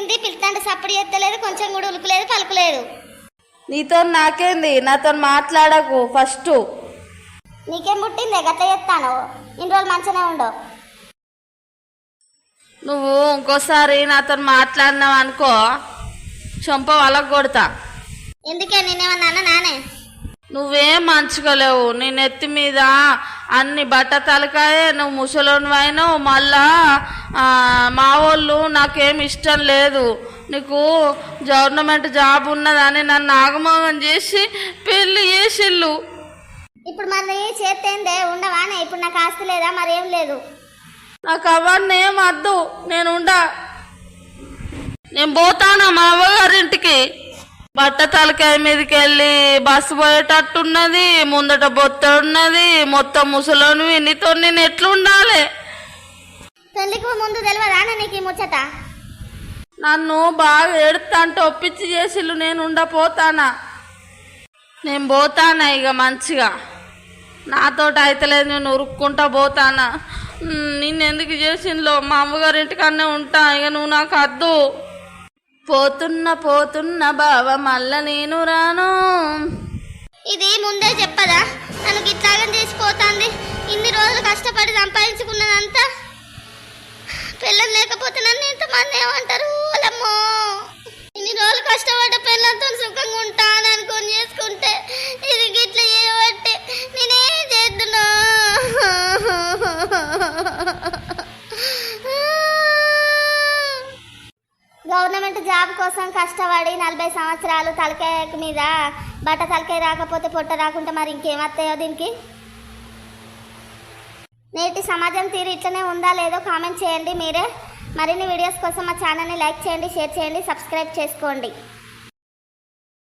పుట్టింది పిలుతాంటే సప్పుడు ఎత్తలేదు, కొంచెం కూడా ఉలుకులేదు పలుకులేదు. నీతో నాకేంది, నాతో మాట్లాడకు ఫస్ట్. నీకేం పుట్టిందే గట్ల చెప్తాను, ఇన్ని రోజులు మంచిగానే ఉండవు. నువ్వు ఇంకోసారి నాతో మాట్లాడినావు అనుకో చంప వాళ్ళకు కొడతా. ఎందుకే నేనేమన్నా నానే? నువ్వేం మంచుకోలేవు. నీ నెత్తి మీద అన్ని బట్ట తలకాయే, నువ్వు ముసలోని అయినావు. మళ్ళా మా వాళ్ళు నాకేం ఇష్టం లేదు. నీకు గవర్నమెంట్ జాబ్ ఉన్నదని నన్ను ఆగమోగం చేసి పెళ్లి చేసిళ్ళు. ఇప్పుడు మరి చేస్తేందే ఉండవానే? ఇప్పుడు నాకు ఆస్తి లేదా మరేం లేదు. నాకు అవన్నీ ఏం వద్దు, నేను పోతానా మా అవ్వగారింటికి. బట్ట తలకాయ మీదకి వెళ్ళి బస్సు పోయేటట్టున్నది, ముందట బొత్త ఉన్నది, మొత్తం ముసలోనివి. నీతో నేను ఎట్లుండాలి? పెళ్లికి ముందు తెలియదానే నీకు ఈ ముచ్చట? నన్ను బాగా ఏడుతా అంటే ఒప్పించి చేసిళ్ళు. నేను పోతానా ఇక మంచిగా. నాతోటి అయితలేదు, నేను ఉరుక్కుంటా పోతానా. నిన్నెందుకు చేసిందో మా అమ్మగారింటికన్నా ఉంటా. ఇక నువ్వు నాకు వద్దు. పోతున్న బావ మళ్ళా నేను రాను. ఇది ముందే చెప్పదా? నన్ను గిట్లాగం చేసిపోతాంది. ఇన్ని రోజులు కష్టపడి సంపాదించుకున్నదంతా పిల్లలు లేకపోతే నన్ను ఎంతమంది ఏమంటారు? వాళ్ళమ్మో, ఇన్ని రోజులు కష్టపడ్డ పిల్లలతో సుఖంగా ఉంటాను అనుకొని చేసుకుంటే ఇది గిట్ల చేయబట్టి నేనేం చేద్దునా? గవర్నమెంట్ జాబ్ కోసం కష్టపడి 40 సంవత్సరాలు తలకాయ మీద బట్ట తలకాయ రాకపోతే పొట్ట రాకుంటే మరి ఇంకేమత్తాయో దీనికి? నేటి సమాజం తీరు ఇట్లనే ఉందా లేదో కామెంట్ చేయండి మీరే. మరిన్ని వీడియోస్ కోసం మా ఛానల్ని లైక్ చేయండి, షేర్ చేయండి, సబ్స్క్రైబ్ చేసుకోండి.